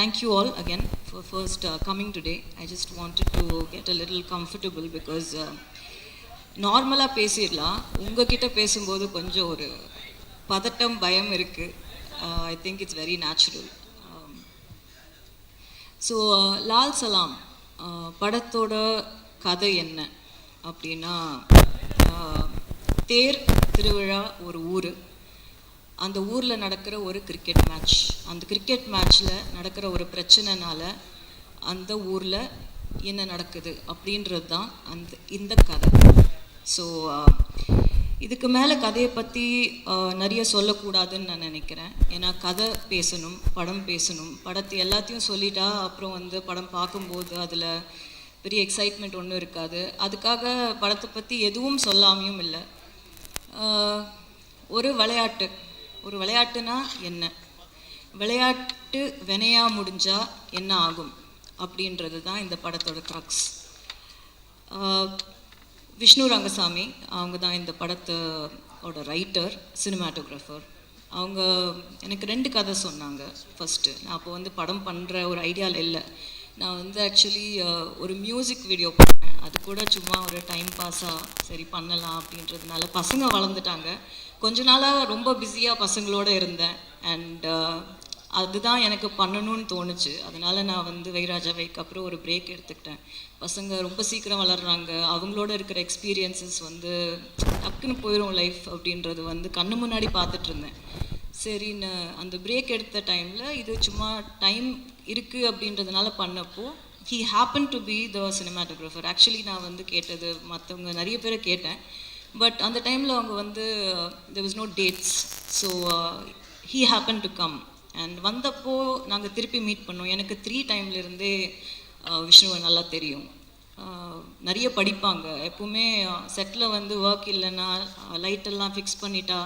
thank you all again for first coming today. I just wanted to get a little comfortable because நார்மலாக பேசிடலாம், உங்ககிட்ட பேசும்போது கொஞ்சம் ஒரு பதட்டம் பயம் இருக்குது. I think it's very natural. So Lal Salaam படத்தோட கதை என்ன அப்படின்னா, தேர் திருவிழா ஒரு ஊர், அந்த ஊரில் நடக்கிற ஒரு கிரிக்கெட் மேட்ச், அந்த கிரிக்கெட் மேட்ச்சில் நடக்கிற ஒரு பிரச்சனைனால அந்த ஊரில் என்ன நடக்குது அப்படின்றது தான் இந்த கதை. ஸோ இதுக்கு மேலே கதையை பற்றி நிறைய சொல்லக்கூடாதுன்னு நான் நினைக்கிறேன். ஏன்னா கதை பேசணும், படம் பேசணும். படத்தை எல்லாத்தையும் சொல்லிட்டா அப்புறம் படம் பார்க்கும்போது அதில் பெரிய எக்ஸைட்மெண்ட் ஒன்றும் இருக்காது. அதுக்காக படத்தை பற்றி எதுவும் சொல்லாமையும் இல்லை. ஒரு விளையாட்டுனா என்ன, விளையாட்டு வினையா முடிஞ்சால் என்ன ஆகும் அப்படின்றது தான் இந்த படத்தோட க்ரக்ஸ். விஷ்ணு ரங்கசாமி அவங்க தான் இந்த படத்தோட ரைட்டர், சினிமாட்டோகிராஃபர். அவங்க எனக்கு 2 கதை சொன்னாங்க. ஃபஸ்ட்டு நான் அப்போ படம் பண்ணுற ஒரு ஐடியாவில் இல்லை. நான் ஆக்சுவலி ஒரு மியூசிக் வீடியோ பண்ணேன். அது கூட சும்மா ஒரு டைம் பாஸாக சரி பண்ணலாம் அப்படின்றதுனால. பசங்க வளர்ந்துட்டாங்க, கொஞ்ச நாளாக ரொம்ப பிஸியாக பசங்களோடு இருந்தேன். அண்ட் அதுதான் எனக்கு பண்ணணும்னு தோணுச்சு. அதனால் நான் வைராஜாவைக்கு அப்புறம் ஒரு பிரேக் எடுத்துக்கிட்டேன். பசங்க ரொம்ப சீக்கிரம் வளர்கிறாங்க, அவங்களோட இருக்கிற எக்ஸ்பீரியன்ஸஸ் டக்குன்னு போயிடும் லைஃப் அப்படின்றது கண்ணு முன்னாடி பார்த்துட்டு இருந்தேன். சரின்னு அந்த பிரேக் எடுத்த டைமில் இது சும்மா டைம் இருக்குது அப்படின்றதுனால பண்ணப்போ he happened to be the cinematographer. Actually நான் கேட்டது மற்றவங்க நிறைய பேரை கேட்டேன். பட் அந்த டைமில் அவங்க there was no dates. So he happened to come. And வந்தப்போ நாங்கள் திருப்பி மீட் பண்ணோம். எனக்கு 3 டைம்லேருந்தே விஷ்ணுவை நல்லா தெரியும். நிறைய படிப்பாங்க. எப்போவுமே செட்டில் ஒர்க் இல்லைன்னா லைட்டெல்லாம் ஃபிக்ஸ் பண்ணிட்டா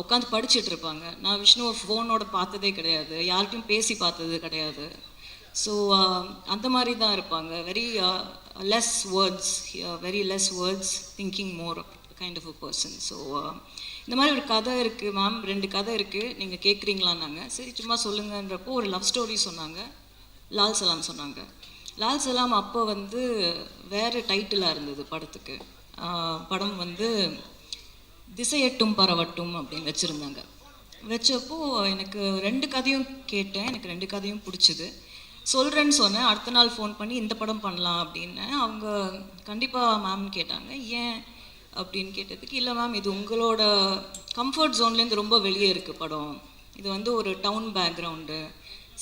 உட்காந்து படிச்சுட்டு இருப்பாங்க. நான் விஷ்ணுவை ஃபோனோட பார்த்ததே கிடையாது, யார்கிட்டையும் பேசி பார்த்தது கிடையாது. ஸோ அந்த மாதிரி தான் இருப்பாங்க. Very less words thinking more kind of a person. So இந்த மாதிரி ஒரு கதை இருக்குது மேம், 2 கதை இருக்குது, நீங்கள் கேட்குறீங்களான்னாங்க. சரி சும்மா சொல்லுங்கன்றப்போ ஒரு லவ் ஸ்டோரி சொன்னாங்க, லால் சலாம் சொன்னாங்க. லால் சலாம் அப்போ வேறு டைட்டிலாக இருந்தது படத்துக்கு. படம் திசையட்டும் பரவட்டும் அப்படின்னு வச்சுருந்தாங்க. வச்சப்போ எனக்கு 2 கதையும் கேட்டேன், எனக்கு 2 கதையும் பிடிச்சிது. சொல்கிறேன்னு சொன்னேன். அடுத்த நாள் ஃபோன் பண்ணி இந்த படம் பண்ணலாம் அப்படின்னு. அவங்க கண்டிப்பாக மேம்னு கேட்டாங்க. ஏன் அப்படின்னு கேட்டதுக்கு, இல்லை மேம் இது உங்களோட கம்ஃபர்ட் ஜோன்லேருந்து ரொம்ப வெளியே இருக்குது படம். இது ஒரு டவுன் பேக்ரவுண்டு,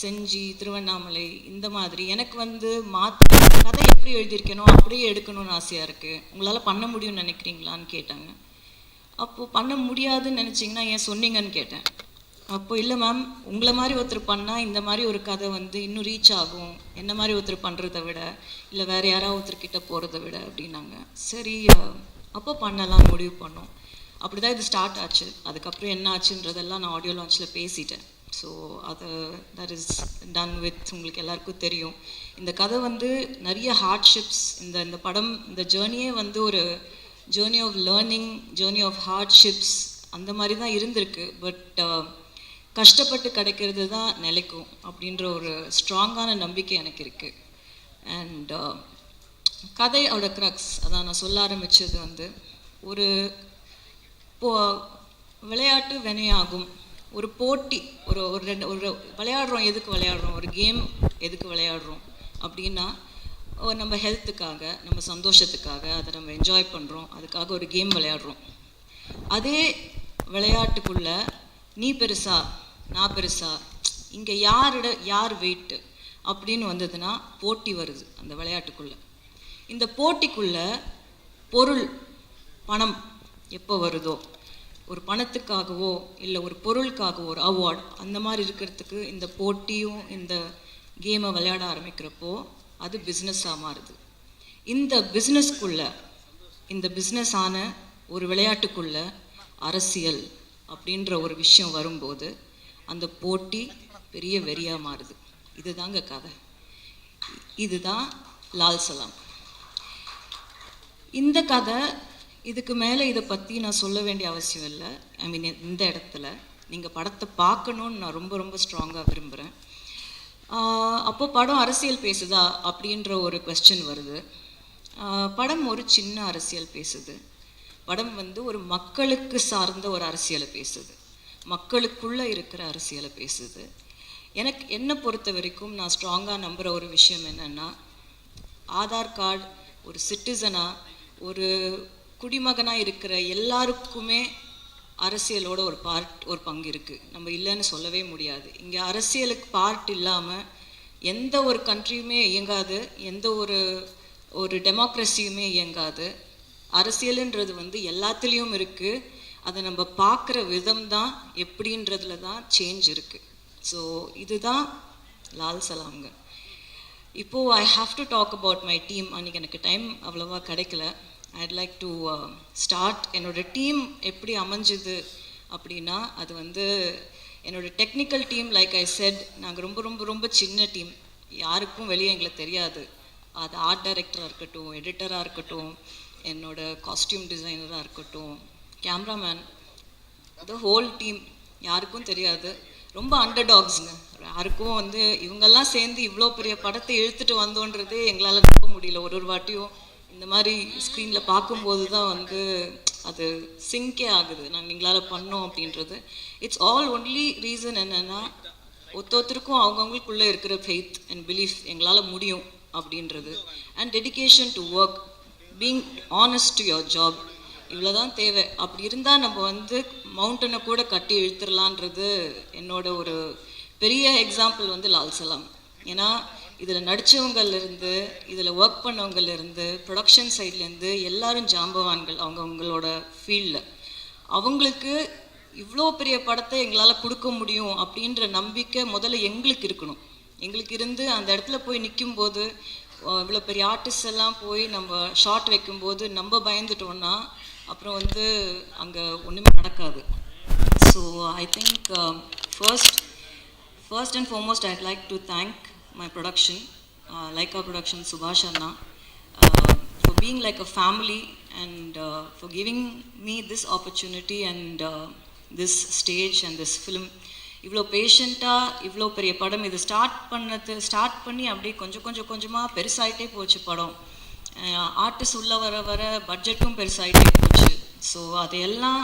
செஞ்சி, திருவண்ணாமலை, இந்த மாதிரி. எனக்கு மாற்ற கதை எப்படி எழுதியிருக்கணும் அப்படியே எடுக்கணும்னு ஆசையாக இருக்குது. உங்களால் பண்ண முடியும்னு நினைக்கிறீங்களான்னு கேட்டாங்க. அப்போது பண்ண முடியாதுன்னு நினச்சிங்கன்னா ஏன் சொன்னீங்கன்னு கேட்டேன். அப்போது இல்லை மேம், உங்களை மாதிரி ஒருத்தர் பண்ணால் இந்த மாதிரி ஒரு கதை இன்னும் ரீச் ஆகும், என்ன மாதிரி ஒருத்தர் பண்ணுறதை விட, இல்லை வேறு யாராவது ஒருத்தர்கிட்ட போகிறத விட அப்படின்னாங்க. சரி அப்போ பண்ணலாம் முடிவு பண்ணோம். அப்படி தான் இது ஸ்டார்ட் ஆச்சு. அதுக்கப்புறம் என்ன ஆச்சுன்றதெல்லாம் நான் ஆடியோ லான்ச்சில் பேசிட்டேன். ஸோ அது தட் இஸ் டன் வித். உங்களுக்கு எல்லாருக்கும் தெரியும் இந்த கதை நிறைய ஹார்ட்ஷிப்ஸ். இந்த படம், இந்த ஜேர்னியே ஒரு journey of learning, journey of hardships அந்த மாதிரி தான் இருந்திருக்கு. பட் கஷ்டப்பட்டு கிடைக்கிறது தான் நிலைக்கும் அப்படின்ற ஒரு ஸ்ட்ராங்கான நம்பிக்கை எனக்கு இருக்குது. அண்ட் கதையோட க்ரக்ஸ் அதான் நான் சொல்ல ஆரம்பித்தது. ஒரு விளையாட்டு வினையாகும், ஒரு போட்டி, ஒரு விளையாடுறோம். எதுக்கு விளையாடுறோம்? ஒரு கேம் எதுக்கு விளையாடுறோம் அப்படின்னா, நம்ம ஹெல்த்துக்காக, நம்ம சந்தோஷத்துக்காக, அதை நம்ம என்ஜாய் பண்ணுறோம், அதுக்காக ஒரு கேம் விளையாடுறோம். அதே விளையாட்டுக்குள்ளே நீ பெருசா நான் பெருசா, இங்கே யார் வெயிட்டு அப்படின்னு வந்ததுன்னா போட்டி வருது அந்த விளையாட்டுக்குள்ளே. இந்த போட்டிக்குள்ளே பொருள், பணம் எப்போ வருதோ, ஒரு பணத்துக்காகவோ இல்லை ஒரு பொருளுக்காகவோ ஒரு அவார்ட் அந்த மாதிரி இருக்கிறதுக்கு இந்த போட்டியும் இந்த கேமை விளையாட ஆரம்பிக்கிறப்போ அது பிஸ்னஸாக மாறுது. இந்த பிஸ்னஸ்க்குள்ளே, இந்த பிஸ்னஸான ஒரு விளையாட்டுக்குள்ளே அரசியல் அப்படின்ற ஒரு விஷயம் வரும்போது அந்த போட்டி பெரிய வெறியாக மாறுது. இதுதாங்க கதை. இதுதான் லால் சலாம். இந்த கதை, இதுக்கு மேலே இதை பற்றி நான் சொல்ல வேண்டிய அவசியம் இல்லை. ஐ மீன் இந்த இடத்துல நீங்கள் படத்தை பார்க்கணுன்னு நான் ரொம்ப ரொம்ப ஸ்ட்ராங்காக விரும்புகிறேன். அப்போ படம் அரசியல் பேசுதா அப்படின்ற ஒரு கொஸ்டின் வருது. படம் ஒரு சின்ன அரசியல் பேசுது. படம் வந்து ஒரு மக்களுக்கு சார்ந்த ஒரு அரசியலை பேசுது, மக்களுக்குள்ளே இருக்கிற அரசியலை பேசுது. எனக்கு என்னை பொறுத்த வரைக்கும் நான் ஸ்ட்ராங்காக நம்புகிற ஒரு விஷயம் என்னென்னா, ஆதார் கார்டு ஒரு சிட்டிசனாக ஒரு குடிமகனாக இருக்கிற எல்லாருக்குமே அரசியலோட ஒரு பங்கு இருக்குது. நம்ம இல்லைன்னு சொல்லவே முடியாது. இங்கே அரசியலுக்கு பார்ட் இல்லாமல் எந்த ஒரு கண்ட்ரியுமே இயங்காது, எந்த ஒரு டெமோக்ரஸியுமே இயங்காது. அரசியலுன்றது வந்து எல்லாத்துலேயும் இருக்குது. அதை நம்ம பார்க்குற விதம் தான் எப்படின்றதுல தான் சேஞ்ச் இருக்குது. ஸோ இதுதான் லால் சலாம்ங்க. இப்போது I have to talk about my team. அன்றைக்கி எனக்கு டைம் அவ்வளோவா கிடைக்கல. I'd like to start. என்னோடய டீம் எப்படி அமைஞ்சுது அப்படின்னா, அது வந்து என்னோடய technical team. Like I said, நாங்கள் ரொம்ப ரொம்ப ரொம்ப சின்ன டீம். யாருக்கும் வெளியே எங்களுக்கு தெரியாது. அது ஆர்ட் டைரக்டராக இருக்கட்டும், எடிட்டராக இருக்கட்டும், என்னோடய காஸ்டியூம் டிசைனராக இருக்கட்டும், கேமராமேன், த ஹோல் டீம் யாருக்கும் தெரியாது. ரொம்ப அண்டர் டாக்ஸுங்க. யாருக்கும் வந்து இவங்கெல்லாம் சேர்ந்து இவ்வளோ பெரிய படத்தை இழுத்துட்டு வந்தோன்றதே எங்களால் நம்ப முடியல. ஒரு வாட்டியும் இந்த மாதிரி ஸ்க்ரீனில் பார்க்கும்போது தான் வந்து அது சிங்கே ஆகுது, நாங்கள் எங்களால் பண்ணோம் அப்படின்றது. இட்ஸ் ஆல் ஒன்லி ரீசன் என்னென்னா, ஒருத்தருக்கும் அவங்கவுங்களுக்குள்ளே இருக்கிற ஃபெய்த் அண்ட் பிலீஃப், எங்களால் முடியும் அப்படின்றது, and dedication to work, being honest to your job. இவ்வளோ தான் தேவை. அப்படி இருந்தால் நம்ம வந்து மவுண்டனை கூட கட்டி இழுத்துடலான்றது என்னோட ஒரு பெரிய எக்ஸாம்பிள் வந்து லால் சலாம். ஏன்னா இதில் நடித்தவங்கலேருந்து, இதில் ஒர்க் பண்ணவங்கலேருந்து, ப்ரொடக்ஷன் சைட்லேருந்து எல்லாரும் ஜாம்பவான்கள் அவங்களோட ஃபீல்டில். அவங்களுக்கு இவ்வளோ பெரிய படத்தை எங்களால் கொடுக்க முடியும் அப்படின்ற நம்பிக்கை முதல்ல எங்களுக்கு இருக்கணும். எங்களுக்கு இருந்து அந்த இடத்துல போய் நிற்கும்போது, இவ்வளோ பெரிய ஆர்டிஸ்ட் எல்லாம் போய் நம்ம ஷார்ட் வைக்கும்போது நம்ம பயந்துட்டோன்னா அப்புறம் வந்து அங்கே ஒன்றுமே நடக்காது. So I think first and foremost IIT like to thank my production, Laika Production, Subhash Anna, for being like a family and for giving me this opportunity and this stage and this film. இவ்வளோ பேஷண்ட்டாக இவ்வளோ பெரிய படம் இது start பண்ணி அப்படியே கொஞ்சமாக பெருசாகிட்டே போச்சு படம். ஆர்டிஸ்ட் உள்ளே வர வர பட்ஜெட்டும் பெருசாகிட்டே போச்சு. ஸோ அதையெல்லாம்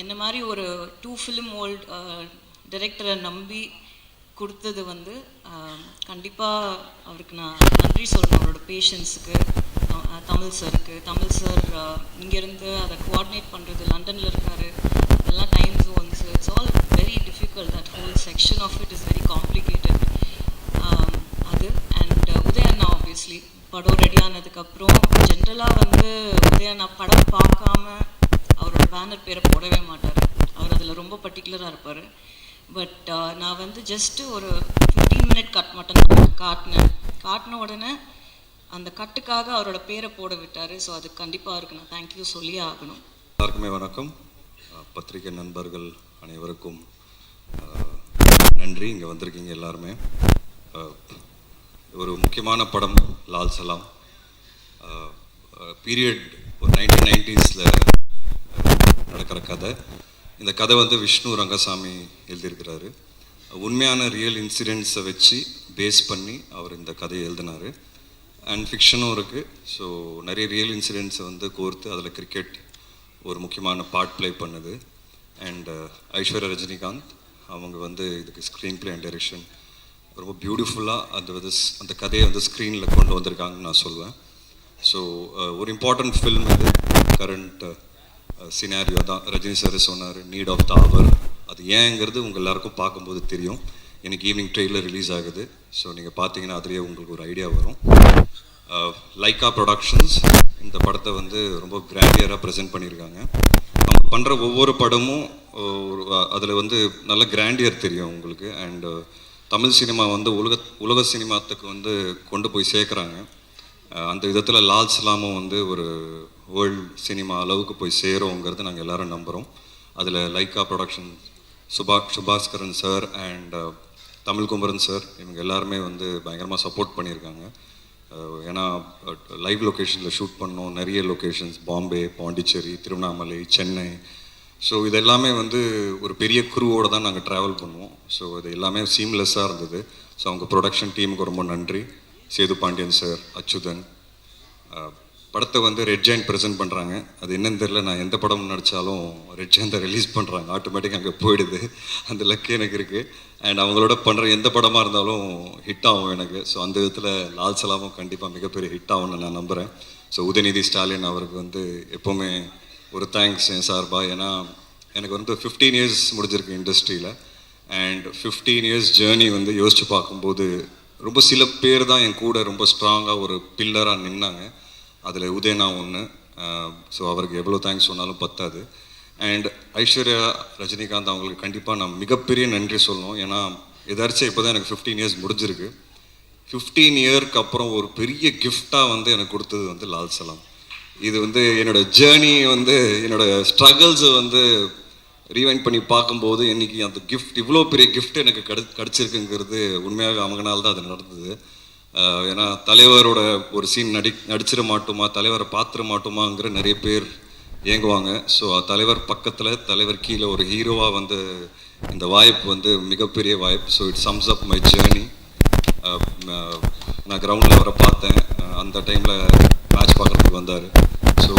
என்ன மாதிரி ஒரு 2 ஃபிலிம் ஓல்ட் டைரக்டரை நம்பி கொடுத்தது வந்து கண்டிப்பாக அவருக்கு நான் நன்றி சொல்லணும். அவரோட பேஷன்ஸுக்கு, தமிழ் சார் இங்கேருந்து அதை கோஆர்டினேட் பண்ணுறது, லண்டனில் இருக்கார், அதெல்லாம் time zones, it's all very difficult. That whole section of it is very complicated. அது அண்ட் உதயண்ணா ஆப்வியஸ்லி படம் ரெடி ஆனதுக்கப்புறம் ஜென்ரலாக வந்து உதயண்ணா படம் பார்க்காம அவரோட பேனர் பேரை போடவே மாட்டார். அவர் அதில் ரொம்ப பர்டிகுலராக இருப்பார். பட் நான் வந்து ஜஸ்ட்டு ஒரு 15 மினிட் கட் மட்டும் காட்டின உடனே அந்த கட்டுக்காக அவரோட பேரை போட விட்டார். ஸோ அது கண்டிப்பாக அவருக்கு நான் தேங்க்யூ சொல்லியே ஆகணும். எல்லாருக்குமே வணக்கம். பத்திரிகை நண்பர்கள் அனைவருக்கும் நன்றி. இங்கே வந்திருக்கீங்க எல்லாருமே. ஒரு முக்கியமான படம் லால் சலாம். பீரியட் ஒரு 1990s நடக்கிற கதை. இந்த கதை வந்து விஷ்ணு ரங்கசாமி எழுதியிருக்கிறாரு. உண்மையான ரியல் இன்சிடென்ட்ஸை வச்சு பேஸ் பண்ணி அவர் இந்த கதையை எழுதினார். அண்ட் ஃபிக்ஷனும் இருக்குது. ஸோ நிறைய ரியல் இன்சிடென்ட்ஸை வந்து கோர்த்து அதில் கிரிக்கெட் ஒரு முக்கியமான பார்ட் ப்ளே பண்ணுது. அண்ட் ஐஸ்வர்யா ரஜினிகாந்த் அவங்க வந்து இதுக்கு ஸ்க்ரீன் ப்ளே அண்ட் டைரக்ஷன் ரொம்ப பியூட்டிஃபுல்லாக அந்த கதையை வந்து ஸ்க்ரீனில் கொண்டு வந்திருக்காங்கன்னு நான் சொல்லுவேன். ஸோ ஒரு இம்பார்ட்டண்ட் ஃபில்ம் இது. கரண்ட் சினாரியோ தான் ரஜினி சார் சொன்னார், நீட் ஆஃப் த அவர். அது ஏங்கிறது உங்கள் எல்லாருக்கும் பார்க்கும்போது தெரியும். எனக்கு ஈவினிங் ட்ரெயிலர் ரிலீஸ் ஆகுது. ஸோ நீங்கள் பார்த்தீங்கன்னா அதுலேயே உங்களுக்கு ஒரு ஐடியா வரும். லைக்கா ப்ரொடக்ஷன்ஸ் இந்த படத்தை வந்து ரொம்ப கிராண்டியராக ப்ரெசென்ட் பண்ணியிருக்காங்க. நம்ம பண்ணுற ஒவ்வொரு படமும் அதில் வந்து நல்ல கிராண்டியர் தெரியும் உங்களுக்கு. அண்டு தமிழ் சினிமா வந்து உலக சினிமாத்துக்கு வந்து கொண்டு போய் சேர்க்குறாங்க. அந்த விதத்தில் லால் சலாமும் வந்து ஒரு வேர்ல்டு சினிமா அளவுக்கு போய் சேருங்கிறது நாங்கள் எல்லோரும் நம்புகிறோம். அதில் Lyca production, Subaskaran sir and Tamil Kumaran sir இவங்க எல்லாருமே வந்து பயங்கரமாக சப்போர்ட் பண்ணியிருக்காங்க. ஏன்னா லைவ் லொக்கேஷனில் ஷூட் பண்ணோம். நிறைய லொக்கேஷன்ஸ் பாம்பே, பாண்டிச்சேரி, திருவண்ணாமலை, சென்னை. ஸோ இது எல்லாமே வந்து ஒரு பெரிய குருவோடு தான் நாங்கள் ட்ராவல் பண்ணுவோம். ஸோ இது எல்லாமே சீம்லெஸ்ஸாக இருந்தது. ஸோ அவங்க ப்ரொடக்ஷன் டீமுக்கு ரொம்ப நன்றி. சேது பாண்டியன் சார், அச்சுதன். படத்தை வந்து ரெட் ஜெயண்ட் ப்ரெசென்ட் பண்ணுறாங்க. அது என்னன்னு தெரியல, நான் எந்த படம் நடித்தாலும் ரெட் ஜெயந்தை ரிலீஸ் பண்ணுறாங்க, ஆட்டோமேட்டிக்காக அங்கே போயிடுது. அந்த லக்கு எனக்கு இருக்குது. அண்ட் அவங்களோட பண்ணுற எந்த படமாக இருந்தாலும் ஹிட் ஆகும் எனக்கு. ஸோ அந்த விதத்தில் லால் சலாமும் கண்டிப்பாக மிகப்பெரிய ஹிட் ஆகும்னு நான் நம்புகிறேன். ஸோ உதயநிதி ஸ்டாலின் அவருக்கு வந்து எப்போவுமே ஒரு தேங்க்ஸ் என் சார்பாக. ஏன்னா எனக்கு வந்து 15 இயர்ஸ் முடிஞ்சிருக்கு இண்டஸ்ட்ரியில். அண்ட் 15 இயர்ஸ் ஜேர்னி வந்து யோசித்து பார்க்கும்போது ரொம்ப சில பேர் தான் என் கூட ரொம்ப ஸ்ட்ராங்காக ஒரு பில்லராக நின்னாங்க. அதில் உதயனா ஒன்று. ஸோ அவருக்கு எவ்வளோ தேங்க்ஸ் சொன்னாலும் பத்தாது. அண்ட் ஐஸ்வர்யா, ரஜினிகாந்த் அவங்களுக்கு கண்டிப்பாக நான் மிகப்பெரிய நன்றி சொல்லணும். ஏன்னா எதாச்சும் இப்போ தான் எனக்கு 15 இயர்ஸ் முடிஞ்சிருக்கு. 15 இயருக்கு அப்புறம் ஒரு பெரிய கிஃப்டாக வந்து எனக்கு கொடுத்தது வந்து லால் சலாம். இது வந்து என்னோடய ஜேர்னி வந்து என்னோடய ஸ்ட்ரகிள்ஸை வந்து ரீவைண்ட் பண்ணி பார்க்கும்போது இன்றைக்கி அந்த கிஃப்ட், இவ்வளோ பெரிய கிஃப்ட் எனக்கு கிடச்சிருக்குங்கிறது உண்மையாக அவங்கனால தான் அது நடந்தது. ஏன்னா தலைவரோட ஒரு சீன் நடிச்சிட மாட்டோமா, தலைவரை பார்த்துட மாட்டோமாங்கிற நிறைய பேர் ஏங்குவாங்க. ஸோ தலைவர் பக்கத்தில், தலைவர் கீழே ஒரு ஹீரோவாக வந்து இந்த வாய்ப்பு வந்து மிகப்பெரிய வாய்ப்பு. So it sums up my journey. நான் கிரவுண்டில் அவரை பார்த்தேன். அந்த டைமில் மேட்ச் பார்க்குறதுக்கு வந்தார். ஸோ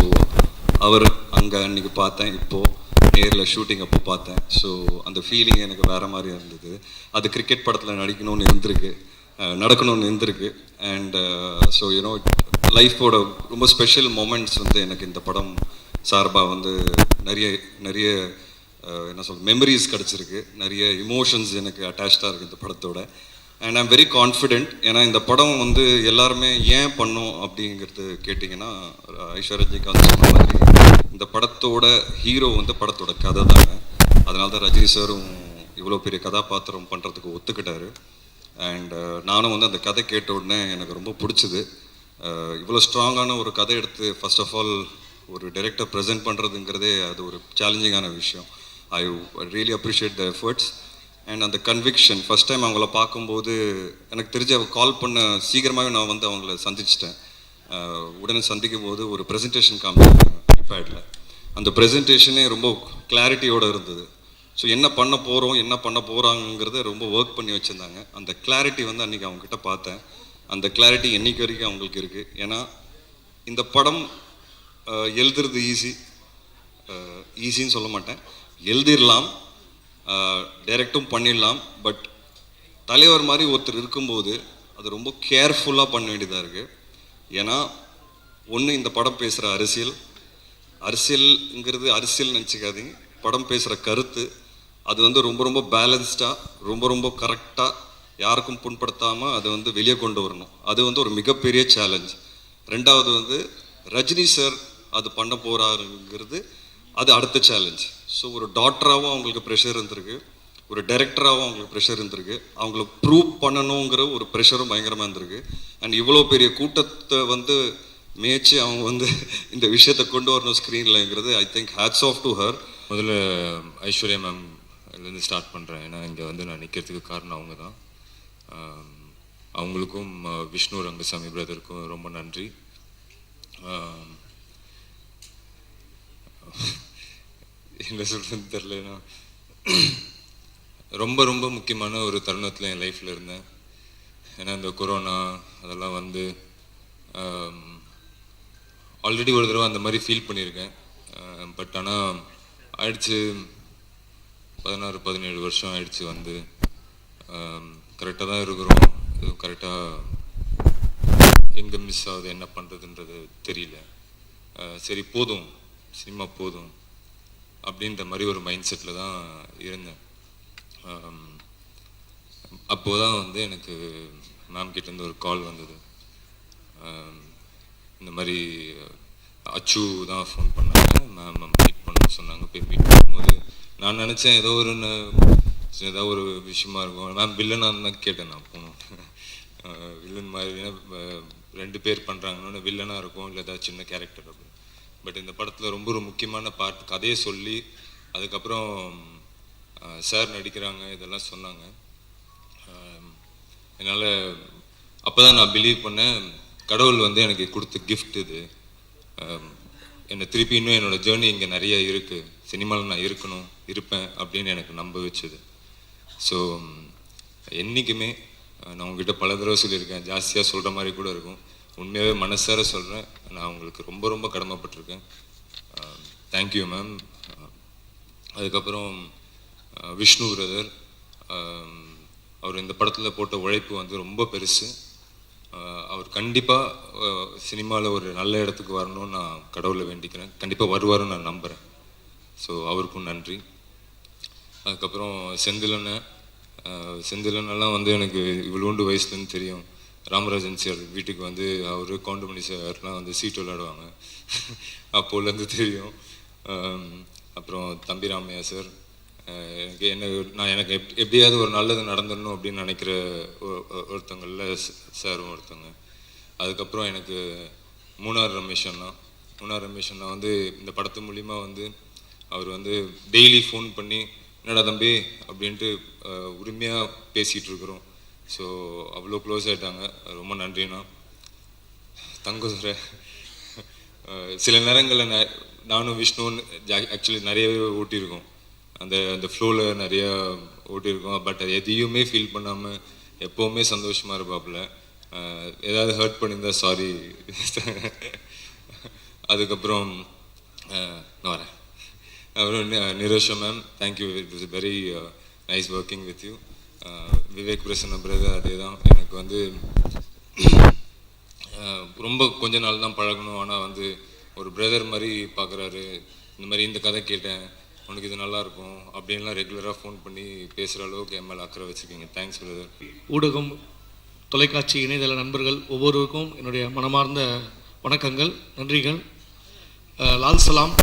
அவர் அங்கே அன்றைக்கி பார்த்தேன். இப்போது நேரில் ஷூட்டிங் அப்போ பார்த்தேன். ஸோ அந்த ஃபீலிங் எனக்கு வேறு மாதிரி இருந்தது. அது கிரிக்கெட் படத்தில் நடிக்கணும்னு இருந்திருக்கு, நடக்கணும்னு இருந்திருக்கு. அண்ட் ஸோ யூனோ லைஃபோட ரொம்ப ஸ்பெஷல் மொமெண்ட்ஸ் வந்து எனக்கு இந்த படம் சார்பாக வந்து நிறைய நிறைய என்ன சொல்கிறது, மெமரிஸ் கிடச்சிருக்கு. நிறைய இமோஷன்ஸ் எனக்கு அட்டாச்சாக இருக்குது இந்த படத்தோட. And I'm very confident. ஏன்னா இந்த படம் வந்து எல்லாருமே ஏன் பண்ணோம் அப்படிங்கிறது கேட்டிங்கன்னா, ஐஸ்வர்யா ரஜினிகாந்த் சொன்ன மாதிரி இந்த படத்தோட ஹீரோ வந்து படத்தோட கதை தாங்க. அதனால தான் ரஜினி சாரும் இவ்வளோ பெரிய கதாபாத்திரம் பண்ணுறதுக்கு ஒத்துக்கிட்டாரு. அண்ட் நானும் வந்து அந்த கதை கேட்ட உடனே எனக்கு ரொம்ப பிடிச்சிது. இவ்வளோ ஸ்ட்ராங்கான ஒரு கதை எடுத்து ஃபர்ஸ்ட் ஆஃப் ஆல் ஒரு டைரக்டர் ப்ரெசென்ட் பண்ணுறதுங்கிறதே அது ஒரு சேலஞ்சிங்கான விஷயம். I really appreciate the efforts and அந்த கன்விக்ஷன். ஃபஸ்ட் டைம் அவங்கள பார்க்கும்போது எனக்கு தெரிஞ்சு அவங்க கால் பண்ண சீக்கிரமாகவே நான் வந்து அவங்கள சந்திச்சிட்டேன். உடனே சந்திக்கும் போது ஒரு ப்ரெசன்டேஷன் காமிச்சாங்க ஐபேடில். அந்த ப்ரெசன்டேஷனே ரொம்ப கிளாரிட்டியோடு இருந்தது. ஸோ என்ன பண்ண போகிறோம், என்ன பண்ண போகிறாங்கிறத ரொம்ப ஒர்க் பண்ணி வச்சுருந்தாங்க. அந்த கிளாரிட்டி வந்து அன்றைக்கி அவங்கக்கிட்ட பார்த்தேன். அந்த கிளாரிட்டி என்றைக்கு வரைக்கும் அவங்களுக்கு இருக்குது. ஏன்னா இந்த படம் எழுதுறது ஈஸின்னு சொல்ல மாட்டேன், எழுதிடலாம், டைரக்டும் பண்ணிடலாம். பட் தலைவர் மாதிரி ஒருத்தர் இருக்கும்போது அது ரொம்ப கேர்ஃபுல்லாக பண்ண வேண்டியதாக இருக்குது. ஏன்னா ஒன்று, இந்த படம் பேசுகிற அரசியல்ங்கிறது அரசியல் நினச்சிக்காதீங்க. படம் பேசுகிற கருத்து அது வந்து ரொம்ப ரொம்ப பேலன்ஸ்டாக, ரொம்ப ரொம்ப கரெக்டாக, யாருக்கும் புண்படுத்தாமல் அதை வந்து வெளியே கொண்டு வரணும். அது வந்து ஒரு மிகப்பெரிய சேலஞ்ச். ரெண்டாவது வந்து ரஜினி சார் அது பண்ண போகிறாருங்கிறது அது அடுத்த சேலஞ்ச். ஸோ ஒரு டாக்டராகவும் அவங்களுக்கு ப்ரெஷர் இருந்திருக்கு, ஒரு டைரக்டராகவும் அவங்களுக்கு ப்ரெஷர் இருந்திருக்கு, அவங்கள ப்ரூவ் பண்ணணுங்கிற ஒரு ப்ரெஷரும் பயங்கரமாக இருந்திருக்கு. அண்ட் இவ்வளோ பெரிய கூட்டத்தை வந்து மேய்ச்சி அவங்க வந்து இந்த விஷயத்தை கொண்டு வரணும் ஸ்க்ரீன்லங்கிறது I think hats off to her. முதல்ல ஐஸ்வர்யா மேம்லேருந்து ஸ்டார்ட் பண்ணுறேன். ஏன்னா இங்கே வந்து நான் நிற்கிறதுக்கு காரணம் அவங்க தான். அவங்களுக்கும் விஷ்ணு ரங்கசாமி பிரதருக்கும் ரொம்ப நன்றி. என்ன சொல்கிறதுன்னு தெரிலனா, ரொம்ப ரொம்ப முக்கியமான ஒரு தருணத்தில் என் லைஃப்பில் இருந்தேன். ஏன்னா இந்த கொரோனா அதெல்லாம் வந்து ஆல்ரெடி ஒரு தடவை அந்த மாதிரி ஃபீல் பண்ணியிருக்கேன். பட் ஆனால் ஆயிடுச்சு, 16-17 வருஷம் ஆயிடுச்சு. வந்து கரெக்டாக தான் இருக்கிறோம். கரெக்டாக எங்கே மிஸ் ஆகுது, என்ன பண்ணுறதுன்றது தெரியல. சரி போதும், சினிமா போதும் அப்படின்ற மாதிரி ஒரு மைண்ட் செட்டில் தான் இருந்தேன். அப்போது தான் வந்து எனக்கு மேம் கிட்டேருந்து ஒரு கால் வந்தது. இந்த மாதிரி அச்சு தான் ஃபோன் பண்ணாங்க, மேம் மீட் பண்ண சொன்னாங்க. போய் மீட் பண்ணும்போது நான் நினச்சேன் ஏதோ ஒரு விஷயமா இருக்கும். மேம் வில்லனாக தான் கேட்டேன். நான் போனோம் வில்லன் மாதிரி 2 பேர் பண்ணுறாங்கன்னு வில்லனாக இருக்கும், இல்லை ஏதாவது சின்ன கேரக்டர் அப்படின்னு. பட் இந்த படத்தில் ரொம்ப ஒரு முக்கியமான பார்ட் கதையை சொல்லி அதுக்கப்புறம் சார் நடிக்கிறாங்க இதெல்லாம் சொன்னாங்க. என்னால் அப்போ தான் நான் பிலீவ் பண்ணேன், கடவுள் வந்து எனக்கு கொடுத்த கிஃப்ட் இது. என்னை திருப்பி இன்னும் என்னோடய ஜேர்னி இங்கே நிறைய இருக்குது, சினிமாவில் நான் இருப்பேன் அப்படின்னு எனக்கு நம்ப வச்சது. ஸோ என்றைக்குமே நான் உங்ககிட்ட பல தடவை சொல்லியிருக்கேன், ஜாஸ்தியாக சொல்கிற மாதிரி கூட இருக்கும், உண்மையாகவே மனசார சொல்கிறேன், நான் உங்களுக்கு ரொம்ப ரொம்ப கடமைப்பட்டிருக்கேன். Thank you ma'am. அதுக்கப்புறம் விஷ்ணு பிரதர், அவர் இந்த படத்தில் போட்ட உழைப்பு வந்து ரொம்ப பெருசு. அவர் கண்டிப்பாக சினிமாவில் ஒரு நல்ல இடத்துக்கு வரணும்னு நான் கடவுளை வேண்டிக்கிறேன், கண்டிப்பாக வருவாருன்னு நான் நம்புகிறேன். ஸோ அவருக்கும் நன்றி. அதுக்கப்புறம் செந்திலனெல்லாம் வந்து எனக்கு இவ்வளோண்டு வயசுலேருந்து தெரியும். ராமராஜன் சார் வீட்டுக்கு வந்து அவர் கவுண்டமணி சார்லாம் வந்து சீட்டு விளையாடுவாங்க, அப்போலேருந்து தெரியும். அப்புறம் தம்பி ராமையா சார், எனக்கு எப்படியாவது ஒரு நல்லது நடந்துடணும் அப்படின்னு நினைக்கிற ஒருத்தங்களில் சாரும் ஒருத்தங்க. அதுக்கப்புறம் எனக்கு மூணார் ரமேஷ் அண்ணா வந்து இந்த படத்து மூலிமா வந்து அவர் வந்து டெய்லி ஃபோன் பண்ணி என்னடா தம்பி அப்படின்ட்டு உரிமையாக பேசிகிட்டு இருக்கிறோம். ஸோ அவ்வளோ க்ளோஸ் ஆகிட்டாங்க, ரொம்ப நன்றிண்ணா. தங்கதுரை, சில நேரங்களில் நானும் விஷ்ணுவும் ஆக்சுவலி நிறையவே ஓட்டியிருக்கோம், அந்த ஃப்ளோவில் நிறையா ஓட்டியிருக்கோம். பட் எதையுமே ஃபீல் பண்ணாமல் எப்போவுமே சந்தோஷமாக இருப்பாப்புல. ஏதாவது ஹர்ட் பண்ணியிருந்தா சாரி. அதுக்கப்புறம் நான் வரேன். அப்புறம் Nirosha ma'am, thank you, it was very nice working with you. Vivek Prasanna brother, அதே தான் எனக்கு வந்து ரொம்ப கொஞ்ச நாள் தான் பழகணும், ஆனால் வந்து ஒரு பிரதர் மாதிரி பார்க்குறாரு. இந்த மாதிரி இந்த கதை கேட்டேன், உனக்கு இது நல்லாயிருக்கும் அப்படின்லாம் ரெகுலராக ஃபோன் பண்ணி பேசுகிற அளவுக்கு என் மேலே அக்கறை வச்சுருக்கீங்க. Thanks brother. ஊடகம், தொலைக்காட்சி, இணையதள நண்பர்கள் ஒவ்வொருவருக்கும் என்னுடைய மனமார்ந்த வணக்கங்கள், நன்றிகள். லால் சலாம்,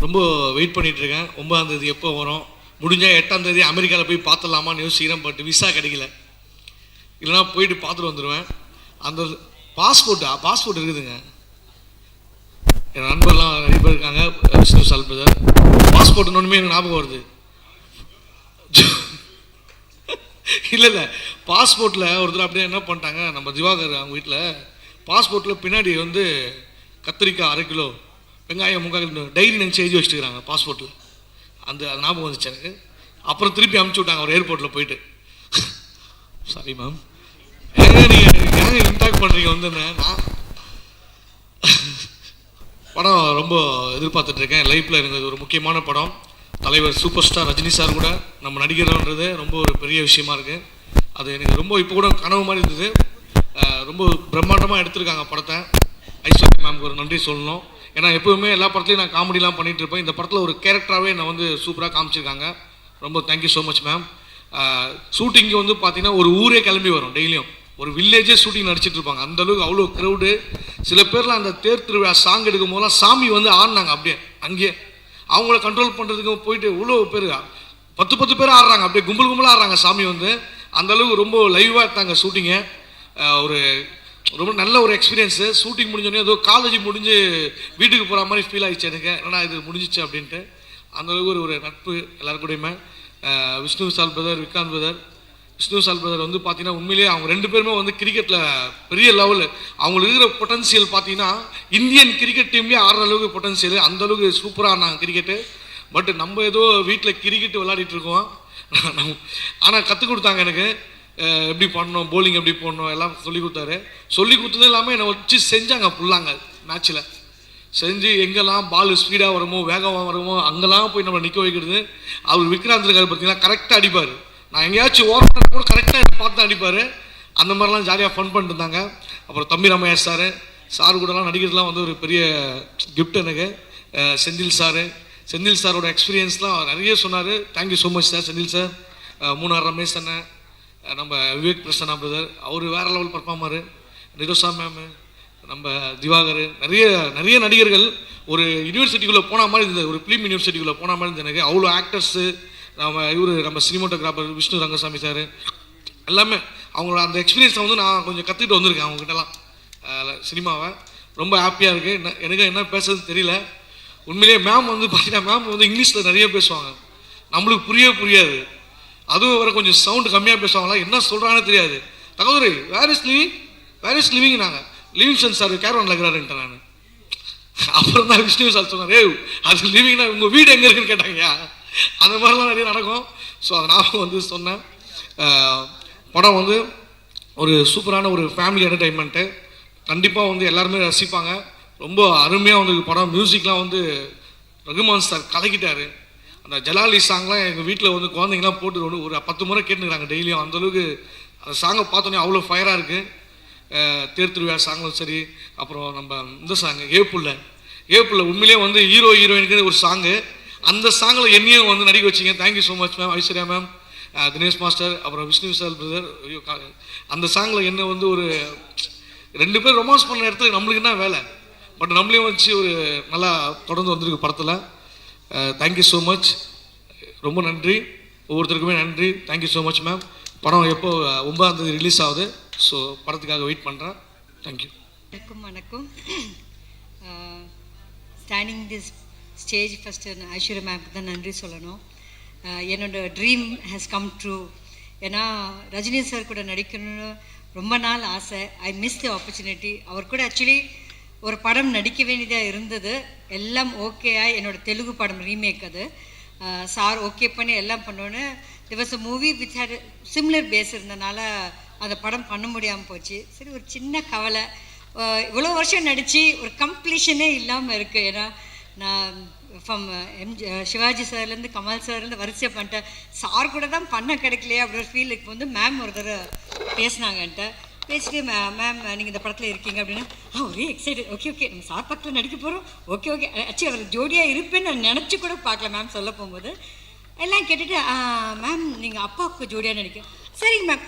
ரொம்ப வெயிட் பண்ணிகிட்ருக்கேன். 9ஆம் தேதி எப்போ வரும், முடிஞ்சால் 8ஆம் தேதி அமெரிக்காவில் போய் பார்த்துடலாமான்னு யோசிக்கிறேன். பட் விசா கிடைக்கல, இல்லைனா போயிட்டு பார்த்துட்டு வந்துடுவேன். அந்த பாஸ்போர்ட் இருக்குதுங்க, என் நண்பர்லாம் நிறைய பேர் இருக்காங்க. விஷ்ணு சால் பிரதர், பாஸ்போர்ட் ஒன்றுமே எனக்கு ஞாபகம் வருது. இல்லை பாஸ்போர்ட்டில் ஒருத்தர் அப்படியே என்ன பண்ணிட்டாங்க, நம்ம திவாகர் அவங்க வீட்டில் பாஸ்போர்ட்டில் பின்னாடி வந்து கத்திரிக்காய் 1/2 கிலோ, வெங்காயம் 3/4 கிலோ டைரி நினச்சி எழுதி வச்சுருக்காங்க பாஸ்போர்ட்டில். அந்த ஞாபகம் வந்துச்சு எனக்கு. அப்புறம் திருப்பி அனுப்பிச்சி விட்டாங்க ஒரு ஏர்போர்ட்டில் போயிட்டு. சாரி மேம், நீங்கள் இன்டாக்ட் பண்ணுறீங்க வந்து நான் படம் ரொம்ப எதிர்பார்த்துட்ருக்கேன். லைஃப்பில் எனக்கு ஒரு முக்கியமான படம். தலைவர் சூப்பர் ஸ்டார் ரஜினி சார் கூட நம்ம நடிக்கிறோன்றது ரொம்ப ஒரு பெரிய விஷயமா இருக்குது. அது எனக்கு ரொம்ப இப்போ கூட கனவு மாதிரி இருந்தது. ரொம்ப பிரம்மாண்டமாக எடுத்திருக்காங்க படத்தை. ஐஸ்வர்யா மேம்க்கு ஒரு நன்றி சொல்லணும். ஏன்னா எப்போவுமே எல்லா படத்துலையும் நான் காமெடிலாம் பண்ணிகிட்டு இருப்பேன், இந்த படத்தில் ஒரு கேரக்டராகவே என்னை வந்து சூப்பராக காமிச்சிருக்காங்க. ரொம்ப thank you so much ma'am. Shooting வந்து பார்த்தீங்கன்னா ஒரு ஊரே கிளம்பி வரும், டெய்லியும் ஒரு வில்லேஜே ஷூட்டிங் நடிச்சிட்டு இருப்பாங்க. அந்தளவுக்கு அவ்வளோ க்ரௌடு. சில பேர்லாம் அந்த தேர் திருவிழா சாங் எடுக்கும் போதெல்லாம் சாமி வந்து ஆடினாங்க அப்படியே அங்கேயே. அவங்கள கண்ட்ரோல் பண்ணுறதுக்கு போயிட்டு இவ்வளோ பேர் 10 பேர் ஆடுறாங்க, அப்படியே கும்பலாக ஆடுறாங்க சாமி வந்து. அந்தளவுக்கு ரொம்ப லைவாக எடுத்தாங்க ஷூட்டிங்கை. ஒரு ரொம்ப நல்ல ஒரு எக்ஸ்பீரியன்ஸு. ஷூட்டிங் முடிஞ்சோடனே ஏதோ காலேஜ் முடிஞ்சு வீட்டுக்கு போகிற மாதிரி ஃபீல் ஆகிடுச்சு எனக்கு, ஏன்னா இது முடிஞ்சிச்சு அப்படின்ட்டு. அந்தளவுக்கு ஒரு நட்பு எல்லாரும் கூடயுமே. விஷ்ணு சால் பிரதர், விக்ராந்த் பிரதர். விஷ்ணு சால் பிரதர் வந்து பார்த்தீங்கன்னா உண்மையிலேயே அவங்க 2 பேருமே வந்து கிரிக்கெட்டில் பெரிய லெவலு. அவங்களுக்கு இருக்கிற பொட்டன்சியல் பார்த்தீங்கன்னா இந்தியன் கிரிக்கெட் டீம்லேயே ஆடுற அளவுக்கு பொட்டன்சியல், அந்தளவுக்கு சூப்பராக ஆனாங்க கிரிக்கெட்டு. பட் நம்ம ஏதோ வீட்டில் கிரிக்கெட்டு விளையாடிட்டு இருக்கோம். ஆனால் கற்றுக் கொடுத்தாங்க எனக்கு, எப்படி பண்ணணும், போலிங் எப்படி போடணும் எல்லாம் சொல்லி கொடுத்தாரு. சொல்லி கொடுத்தது இல்லாமல் என்னை வச்சு செஞ்சாங்க ஃபுல்லாங்க. மேட்ச்சில் செஞ்சு எங்கெல்லாம் பால் ஸ்பீடாக வருமோ வேகமாக வருமோ அங்கெல்லாம் போய் நம்ம நிற்க வைக்கிறது. அவர் விக்ராந்த் இருக்காரு பார்த்தீங்கன்னா, கரெக்டாக அடிப்பார். நான் எங்கேயாச்சும் ஓரமாக கூட கரெக்டாக பார்த்து அடிப்பார். அந்த மாதிரிலாம் ஜாலியாக ஃபன் பண்ணிட்டு இருந்தாங்க. அப்புறம் தம்பி ராமையா சார் கூடலாம் நடிக்கிறதுலாம் வந்து ஒரு பெரிய கிஃப்ட் எனக்கு. செந்தில் சாரோட எக்ஸ்பீரியன்ஸ்லாம் நிறைய சொன்னார். Thank you so much sir. Senthil sir, Munnar Ramesh அண்ணன், நம்ம விவேக் பிரசன்னா பிரதர், அவர் வேறு லெவல் பர்ஃபார்மரு, நிரோஷா மேமு, நம்ம திவாகர், நிறைய நடிகர்கள். ஒரு யூனிவர்சிட்டிக்குள்ளே போன மாதிரி இருந்தது, ஒரு ஃபிலிம் யூனிவர்சிட்டிக்குள்ளே போன மாதிரி இருந்தது எனக்கு. அவ்வளோ ஆக்டர்ஸு, நம்ம சினிமோட்டோகிராஃபர் விஷ்ணு ரங்கசாமி சார், எல்லாமே அவங்களோட அந்த எக்ஸ்பீரியன்ஸை வந்து நான் கொஞ்சம் கற்றுக்கிட்டு வந்திருக்கேன் அவங்ககிட்டலாம் சினிமாவை. ரொம்ப ஹாப்பியாக இருக்குது. எனக்கு என்ன பேசுறதுன்னு தெரியல உண்மையிலேயே. மேம் வந்து பார்த்தீங்கன்னா மேம் வந்து இங்கிலீஷில் நிறைய பேசுவாங்க, நம்மளுக்கு புரியாது. அதுவும் வேறு கொஞ்சம் சவுண்டு கம்மியாக பேசுவாங்களா, என்ன சொல்கிறாங்கன்னு தெரியாது. தகவல் வேர் இஸ் லிவிங் நாங்கள் லிவிங்ஸ்டன் சார் கேரவனில் இருக்கிறாருன்ட்டேன் நான். அப்புறம் தான் விஷ்ணு சார் சொன்னார், அது லிவிங்னா உங்கள் வீடு எங்கே இருக்குன்னு கேட்டாங்கய்யா. அந்த மாதிரிலாம் நிறைய நடக்கும். ஸோ அதை நான் வந்து சொன்னேன். படம் வந்து ஒரு சூப்பரான ஒரு ஃபேமிலி என்டர்டைன்மெண்ட்டு, கண்டிப்பாக வந்து எல்லாருமே ரசிப்பாங்க. ரொம்ப அருமையாக வந்து படம். மியூசிக்லாம் வந்து ரகுமான் சார் கலக்கிட்டார். அந்த ஜலாலி சாங்லாம் எங்கள் வீட்டில் வந்து குழந்தைங்களாம் போட்டு ஒரு 10 முறை கேட்டுக்கிறாங்க டெய்லியும். அந்தளவுக்கு அந்த சாங்கை பார்த்தோன்னே அவ்வளோ ஃபயராக இருக்குது. தேர் திருவிழா சாங்களும் சரி, அப்புறம் நம்ம இந்த சாங்கு ஏப்புள்ள உண்மையிலே வந்து ஹீரோயினுக்கு ஒரு சாங்கு. அந்த சாங்கில் என்னையும் வந்து நடிக்க வச்சிங்க. Thank you so much ma'am. Aishwarya ma'am, Dinesh master, அப்புறம் விஷ்ணு சார் பிரதர். அந்த சாங்கில் என்ன வந்து ஒரு 2 பேர் ரொமான்ஸ் பண்ண இடத்துல நம்மளுக்கு என்ன வேலை, பட் நம்மளையும் வச்சு ஒரு நல்லா தொடர்ந்து வந்திருக்கு படத்தில். தேங்க்யூ ஸோ மச், ரொம்ப நன்றி, ஒவ்வொருத்தருக்குமே நன்றி. Thank you so much ma'am. படம் எப்போ 9ஆம் தேதி ரிலீஸ் ஆகுது. ஸோ படத்துக்காக வெயிட் பண்ணுறேன். தேங்க்யூ. வணக்கம். Standing this stage first Aishwarya மேம்க்கு தான் நன்றி சொல்லணும். என்னோட ட்ரீம் ஹேஸ் கம் ட்ரூ. ஏன்னா ரஜினி சார் கூட நடிக்கணும்னு ரொம்ப நாள் ஆசை. I miss the opportunity. அவர் கூட ஆக்சுவலி ஒரு படம் நடிக்க வேண்டியதாக இருந்தது. எல்லாம் ஓகேயா, என்னோடய தெலுங்கு படம் ரீமேக். அது சார் ஓகே பண்ணி எல்லாம் பண்ணோன்னு there was a movie which had similar base இருந்தனால அந்த படம் பண்ண முடியாமல் போச்சு. சரி, ஒரு சின்ன கவலை. இவ்வளோ வருஷம் நடித்து ஒரு கம்ப்ளீஷனே இல்லாமல் இருக்குது. ஏன்னா நான் ஃப்ரம் சிவாஜி சார்லேருந்து கமல் சார்லேருந்து வரிசையாக பண்ணிட்டேன். சார் கூட தான் பண்ண கிடைக்கலையே அப்படி ஒரு ஃபீல். இப்போ வந்து மேம் ஒரு தடவை பேசினாங்கன்ட்ட பேசிட்டு, மேம் நீங்கள் இந்த படத்தில் இருக்கீங்க அப்படின்னு. ஒரே எக்ஸைட்டட். ஓகே நம்ம சார் பக்கத்தில் நடிக்க போகிறோம். ஓகே ஆக்சுவலி அவர் ஜோடியாக இருப்பேன்னு நான் நினச்சி கூட பார்க்கல மேம் சொல்ல போகும்போது. எல்லாம் கேட்டுட்டு, மேம் நீங்கள் அப்பாவுக்கு ஜோடியாக நடிக்க. சரிங்க மேம்.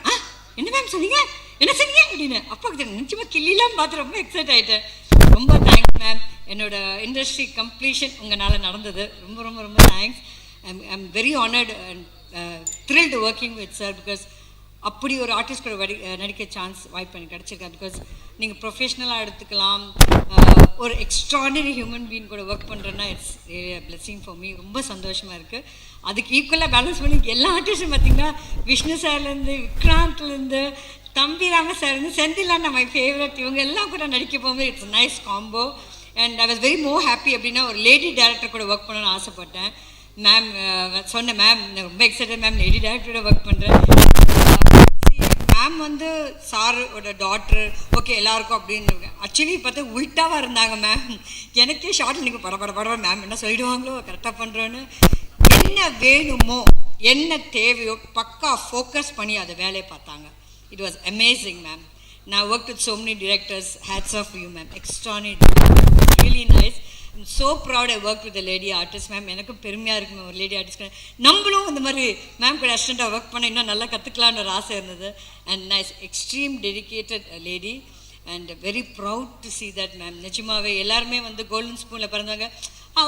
என்ன மேம் சொன்னீங்க, என்ன சொன்னீங்க அப்படின்னு அப்பாவுக்கு நிச்சயமாக கிள்ளிலாம் பார்த்து ரொம்ப எக்ஸைட் ஆகிட்டேன். ரொம்ப தேங்க்ஸ் மேம். என்னோட இண்டஸ்ட்ரி கம்ப்ளீஷன் உங்களால் நடந்தது. ரொம்ப ரொம்ப ரொம்ப thanks. I'm very honoured and thrilled working with sir. Because அப்படி ஒரு ஆர்டிஸ்ட் கூட நடிக்க சான்ஸ் வாய்ப்பு எனக்கு கிடச்சிருக்கேன். பிகாஸ் நீங்கள் ப்ரொஃபஷ்னலாக எடுத்துக்கலாம், ஒரு எக்ஸ்ட்ராடினரி ஹியூமன் பீயிங் கூட ஒர்க் பண்ணுறேன்னா இட்ஸ் பிளெஸிங் ஃபார் மீ. ரொம்ப சந்தோஷமாக இருக்குது. அதுக்கு ஈக்குவலாக பேலன்ஸ் பண்ணி எல்லா ஆர்டிஸ்டும் பார்த்திங்கன்னா விஷ்ணு சார்லேருந்து விக்ராந்த்லேருந்து தம்பி ராம சார்லேருந்து செந்திலான மை ஃபேவரட், இவங்க எல்லாம் கூட நடிக்க போகும்போது it's nice combo. And I was very more happy. அப்படின்னா ஒரு லேடி டேரக்டர் கூட ஒர்க் பண்ணணும்னு ஆசைப்பட்டேன். மேம் சொன்னேன், மேம் நான் ரொம்ப எக்ஸைட்டட் மேம், லேடி டேரக்டரோட ஒர்க் பண்ணுறேன். மேம் வந்து சாரோட டாக்டர் ஓகே எல்லாருக்கும் அப்படின்னு ஆக்சுவலி பார்த்தா உல்ட்டாவாக இருந்தாங்க மேம். எனக்கே ஷார்ட்டில் நீங்கள் பட மேம் என்ன சொல்லிடுவாங்களோ கரெக்டாக பண்ணுறோன்னு. என்ன வேணுமோ என்ன தேவையோ பக்கா ஃபோக்கஸ் பண்ணி அதை வேலையை பார்த்தாங்க. It was amazing ma'am. நான் work with so many directors. Hats off you ma'am. Extraordinary. It's really nice. I'm so proud I worked with a lady artist ma'am. எனக்கும் பெருமையாக இருக்கு மேம், ஒரு லேடி ஆர்டிஸ்ட் நம்மளும் இந்த மாதிரி மேம் கூட அசிஸ்டண்ட்டாக ஒர்க் பண்ண இன்னும் நல்லா கற்றுக்கலான்னு ஒரு ஆசை இருந்தது. And nice extreme dedicated lady and very proud to see that ma'am. நிஜமாவே எல்லாருமே வந்து கோல்டன் ஸ்பூனில் பிறந்தவங்க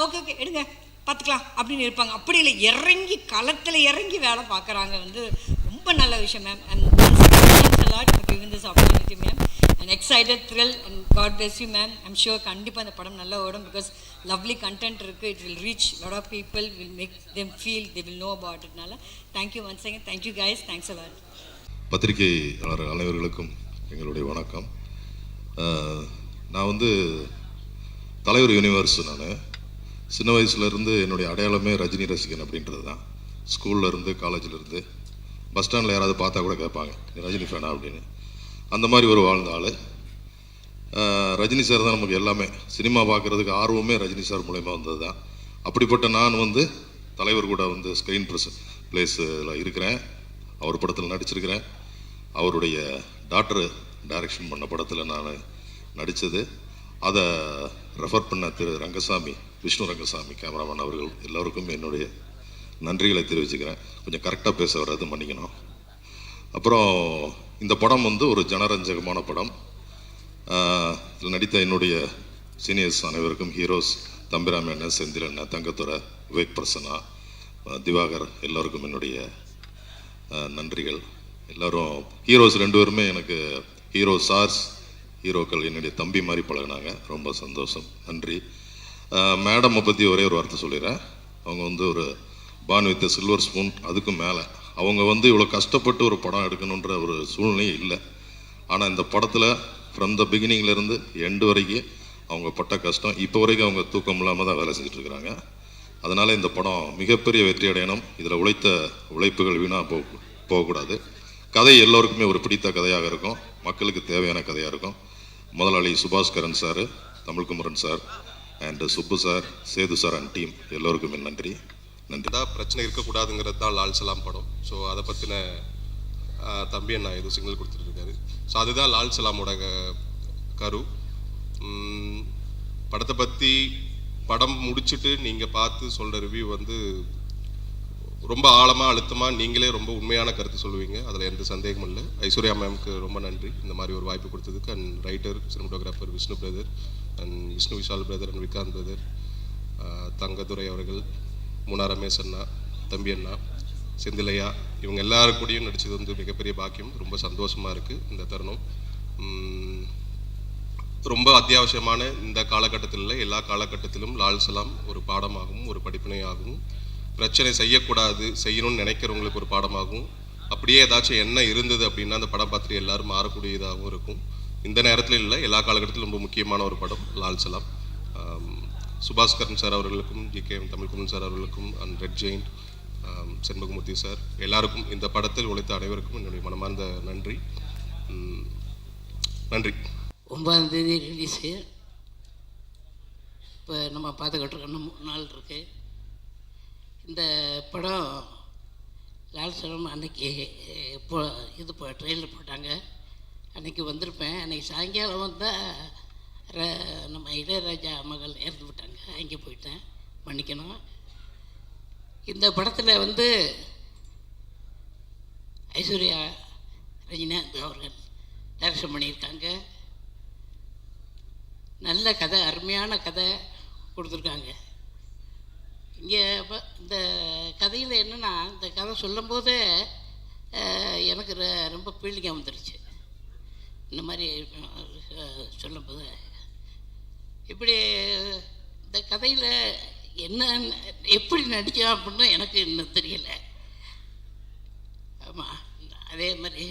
ஓகே எடுங்க பார்த்துக்கலாம் அப்படின்னு இருப்பாங்க. அப்படி இல்லை, இறங்கி களத்தில் இறங்கி வேலை பார்க்குறாங்க. வந்து ரொம்ப நல்ல விஷயம் ma'am. And lot for giving this opportunity ma'am, and excited, thrilled, and God bless you ma'am. I'm sure கண்டிப்பா இந்த படம் நல்லா ஓடும் because lovely content இருக்கு. It will reach a lot of people, will make them feel, they will know about it. நால thank you once again. Thank you guys. Thanks a lot. பத்திரிகையாளர் அனைவர்களுக்கும் எங்களுடைய வணக்கம். நான் வந்து தலைவர் யூனிவர்ஸ். நான் சின்ன வயசுலேருந்து என்னுடைய அடையாளமே ரஜினி ரசிகன் அப்படின்றது தான். ஸ்கூல்லேருந்து காலேஜிலேருந்து பஸ் ஸ்டாண்டில் யாராவது பார்த்தா கூட கேட்பாங்க ரஜினி ஃபேனா அப்படின்னு. அந்த மாதிரி ஒரு வாழ்ந்த ஆள். ரஜினி சார் தான் நமக்கு எல்லாமே. சினிமா பார்க்குறதுக்கு ஆர்வமே ரஜினி சார் மூலயமா வந்தது தான். அப்படிப்பட்ட நான் வந்து தலைவர் கூட வந்து ஸ்க்ரீன் பிளேஸில் இருக்கிறேன். அவர் படத்தில் நடிச்சிருக்கிறேன். அவருடைய டாக்டர் டைரக்ஷன் பண்ண படத்தில் நான் நடித்தது. அதை ரெஃபர் பண்ண திரு ரங்கசாமி, விஷ்ணு ரங்கசாமி கேமராமேன் அவர்கள் எல்லோருக்கும் என்னுடைய நன்றிகளை தெரிவிச்சுக்கிறேன். கொஞ்சம் கரெக்டாக பேச வர்றது மன்னிக்கணும். அப்புறம் இந்த படம் வந்து ஒரு ஜனரஞ்சகமான படம். இதில் நடித்த என்னுடைய சீனியர்ஸ் அனைவருக்கும், ஹீரோஸ் தம்பிராம அண்ணன், செந்தில் அண்ணன், தங்கத்துறை, விவேக் பிரசன்னா, திவாகர் எல்லோருக்கும் என்னுடைய நன்றிகள். எல்லோரும் ஹீரோஸ் 2 பேருமே எனக்கு ஹீரோ சார்ஸ், ஹீரோக்கள் என்னுடைய தம்பி மாதிரி பழகினாங்க. ரொம்ப சந்தோஷம், நன்றி. மேடம்மை பற்றி ஒரே ஒரு வார்த்தை சொல்லிடுறேன். அவங்க வந்து ஒரு பான் வித் சில்வர் ஸ்பூன், அதுக்கும் மேலே. அவங்க வந்து இவ்வளோ கஷ்டப்பட்டு ஒரு படம் எடுக்கணுன்ற ஒரு சூழ்நிலையும் இல்லை. ஆனால் இந்த படத்தில் ஃப்ரம் த பிகினிங்லேருந்து எண்டு வரைக்கும் அவங்க பட்ட கஷ்டம் இப்போ வரைக்கும் அவங்க தூக்கம் இல்லாமல் தான் வேலை செஞ்சுட்டு இருக்கிறாங்க. அதனால் இந்த படம் மிகப்பெரிய வெற்றி அடையணும். இதில் உழைத்த உழைப்புகள் வீணாக போகக்கூடாது. கதை எல்லோருக்குமே ஒரு பிடித்த கதையாக இருக்கும், மக்களுக்கு தேவையான கதையாக இருக்கும். முதலாளி Subaskaran sir, Tamilkumaran sir and Subbu sir, Sethu sir and team எல்லோருக்குமே நன்றி. தான் பிரச்சனை இருக்கக்கூடாதுங்கிறது தான் லால் சலாம் படம். ஸோ அதை பற்றின தம்பி அண்ணா ஏதோ சிக்னல் கொடுத்துட்ருக்காரு. ஸோ அதுதான் லால் சலாமோட கரு. படத்தை பற்றி படம் முடிச்சுட்டு நீங்கள் பார்த்து சொல்கிற ரிவ்யூ வந்து ரொம்ப ஆழமாக அழுத்தமாக நீங்களே ரொம்ப உண்மையான கருத்து சொல்லுவீங்க, அதில் எந்த சந்தேகமும் இல்லை. ஐஸ்வர்யா மேம்க்கு ரொம்ப நன்றி இந்த மாதிரி ஒரு வாய்ப்பு கொடுத்ததுக்கு. And writer cinematographer Vishnu brother and Vishnu Vishal brother and Vikanth brother, Thangadurai அவர்கள், முனா ரமேஷ் அண்ணா, தம்பி அண்ணா, செந்திலையா, இவங்க எல்லாரும் கூடயும் நடித்தது வந்து மிகப்பெரிய பாக்கியம். ரொம்ப சந்தோஷமாக இருக்குது இந்த தருணம். ரொம்ப அத்தியாவசியமான இந்த காலகட்டத்தில் இல்லை, எல்லா காலகட்டத்திலும் லால் சலாம் ஒரு பாடமாகவும் ஒரு படிப்பினையாகவும், பிரச்சனை செய்யக்கூடாது செய்யணும்னு நினைக்கிறவங்களுக்கு ஒரு பாடமாகவும், அப்படியே ஏதாச்சும் என்ன இருந்தது அப்படின்னா அந்த படம் பார்த்துட்டு எல்லாரும் மாறக்கூடியதாகவும் இருக்கும். இந்த நேரத்தில் இல்லை, எல்லா காலகட்டத்திலும் ரொம்ப முக்கியமான ஒரு படம் லால் சலாம். சுபாஸ்கரன் சார் அவர்களுக்கும், ஜிகேஎம் தமிழ்குமரன் சார் அவர்களுக்கும், and red giant Shenbagamoorthy sir எல்லாருக்கும், இந்த படத்தில் உழைத்த அனைவருக்கும் என்னுடைய மனமார்ந்த நன்றி. நன்றி. 9ஆம் தேதி ரிலீஸு. இப்போ நம்ம பார்த்துக்கிட்டு இருக்க 3 நாள் இருக்குது. இந்த படம் லால் சலாம் அன்னைக்கு இப்போ ட்ரெயினில் போட்டாங்க, அன்றைக்கி வந்திருப்பேன். அன்றைக்கி சாயங்காலம் வந்தால் நம்ம இளையராஜா மகள் இறந்து விட்டாங்க, அங்கே போயிட்டேன், மன்னிக்கணும். இந்த படத்தில் வந்து ஐஸ்வர்யா ரஜினிகாந்த் அவர்கள் டைரக்ஷன் பண்ணியிருக்காங்க. நல்ல கதை, அருமையான கதை கொடுத்துருக்காங்க. இங்கே இந்த கதையில் என்னென்னா, இந்த கதை சொல்லும்போதே எனக்கு ரொம்ப ஃபீலிங்காக வந்துடுச்சு. இந்த மாதிரி சொல்லும்போது இப்படி இந்த கதையில் என்ன எப்படி நடித்தோம் அப்படின்னு எனக்கு இன்னும் தெரியலை. ஆமாம், அதே மாதிரி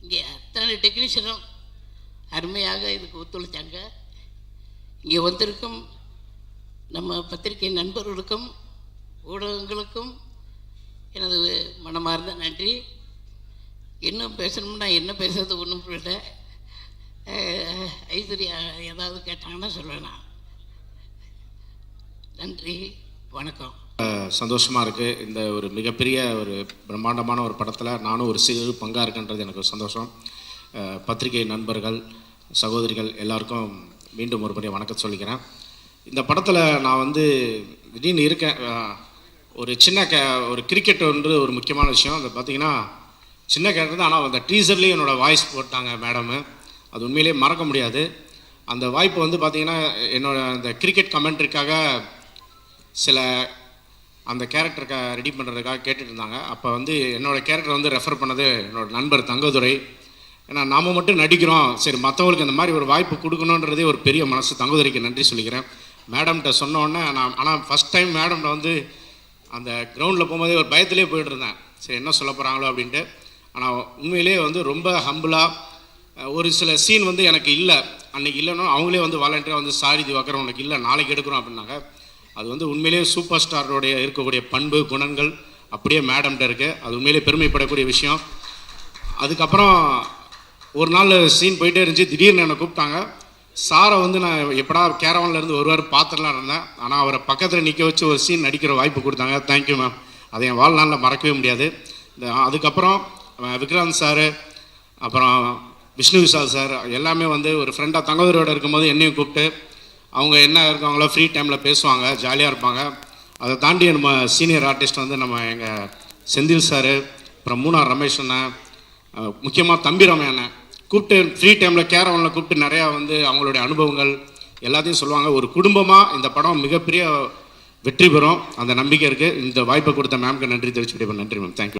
இங்கே அத்தனை டெக்னீஷியனும் அருமையாக இதுக்கு ஒத்துழைச்சாங்க. இங்கே வந்திருக்கும் நம்ம பத்திரிகை நண்பர்களுக்கும் ஊடகங்களுக்கும் எனது மனமார்ந்த நன்றி. இன்னும் பேசணும்னா என்ன பேசுறது ஒன்றும் புரியல. ஐஸ்வர்யா ஏதாவது கேட்டாங்கன்னா சொல்லுவேன். நன்றி, வணக்கம். சந்தோஷமாக இருக்குது. இந்த ஒரு மிகப்பெரிய ஒரு பிரம்மாண்டமான ஒரு படத்தில் நானும் ஒரு சிறு பங்காக இருக்குன்றது எனக்கு ஒரு சந்தோஷம். பத்திரிகை நண்பர்கள், சகோதரிகள் எல்லாருக்கும் மீண்டும் ஒரு முறை வணக்கம் சொல்லிக்கிறேன். இந்த படத்தில் நான் வந்து திடீர்னு இருக்கேன். ஒரு சின்ன ஒரு கிரிக்கெட் வந்து ஒரு முக்கியமான விஷயம். அது பார்த்திங்கன்னா சின்ன கேரக்டர் தான், ஆனால் அந்த டீசர்லேயும் என்னோடய வாய்ஸ் போட்டாங்க மேடமு. அது உண்மையிலே மறக்க முடியாது. அந்த வாய்ப்பு வந்து பார்த்திங்கன்னா என்னோடய அந்த கிரிக்கெட் கமெண்ட்ரிக்காக சில அந்த கேரக்டருக்கு ரெடி பண்ணுறதுக்காக கேட்டுட்டு இருந்தாங்க. அப்போ வந்து என்னோடய கேரக்டர் வந்து ரெஃபர் பண்ணது என்னோடய நண்பர் தங்கதுரை. ஏன்னா நாம் மட்டும் நடிக்கிறோம், சரி மற்றவங்களுக்கு இந்த மாதிரி ஒரு வாய்ப்பு கொடுக்கணுன்றதே ஒரு பெரிய மனசு. தங்கதுரைக்கு நன்றி சொல்லிக்கிறேன். மேடம்கிட்ட சொன்னோடனே ஆனால் ஃபஸ்ட் டைம் மேடம்கிட்ட வந்து அந்த கிரவுண்டில் போகும்போதே ஒரு பயத்திலே போய்ட்டு இருந்தேன், சரி என்ன சொல்ல போகிறாங்களோ அப்படின்ட்டு. ஆனால் உண்மையிலே வந்து ரொம்ப ஹம்பிளாக ஒரு சில சீன் வந்து எனக்கு இல்லை, அன்றைக்கி இல்லைன்னா அவங்களே வந்து வாலண்டியராக வந்து சாரி திவாகர் உனக்கு இல்லை நாளைக்கு எடுக்கிறோம் அப்படின்னாங்க. அது வந்து உண்மையிலே சூப்பர் ஸ்டாரோடைய இருக்கக்கூடிய பண்பு குணங்கள் அப்படியே மேடம்கிட்ட இருக்குது. அது உண்மையிலே பெருமைப்படக்கூடிய விஷயம். அதுக்கப்புறம் ஒரு நாள் சீன் போயிட்டே இருந்துச்சு, திடீர்னு என்னை கூப்பிட்டாங்க. சாரை வந்து நான் எப்படா கேரவன்லேருந்து ஒரு வாரம் பார்த்துலாம் இருந்தேன், ஆனால் அவரை பக்கத்தில் நிற்க வச்சு ஒரு சீன் நடிக்கிற வாய்ப்பு கொடுத்தாங்க. தேங்க்யூ மேம், அதை என் வாழ்நாளில் மறக்கவே முடியாது. அதுக்கப்புறம் விக்ராந்த் சார், அப்புறம் விஷ்ணு விஷால் சார் எல்லாமே வந்து ஒரு ஃப்ரெண்டாக தங்கதுரையோடு இருக்கும்போது என்னையும் கூப்பிட்டு அவங்க என்ன இருக்காங்களோ ஃப்ரீ டைமில் பேசுவாங்க, ஜாலியாக இருப்பாங்க. அதை தாண்டி நம்ம சீனியர் ஆர்டிஸ்ட் வந்து நம்ம எங்கள் செந்தில் சார், அப்புறம் முனா ரமேஷ் அண்ணன், முக்கியமாக தம்பி ரமே அண்ணன் கூப்பிட்டு ஃப்ரீ டைமில் கேரவனில் கூப்பிட்டு நிறையா வந்து அவங்களுடைய அனுபவங்கள் எல்லாத்தையும் சொல்லுவாங்க. ஒரு குடும்பமாக இந்த படம் மிகப்பெரிய வெற்றி பெறும் அந்த நம்பிக்கை இருக்குது. இந்த வாய்ப்பை கொடுத்த மேம்க்கு நன்றி தெரிவிச்சுக்கிட்டே. நன்றி மேம், தேங்க்யூ.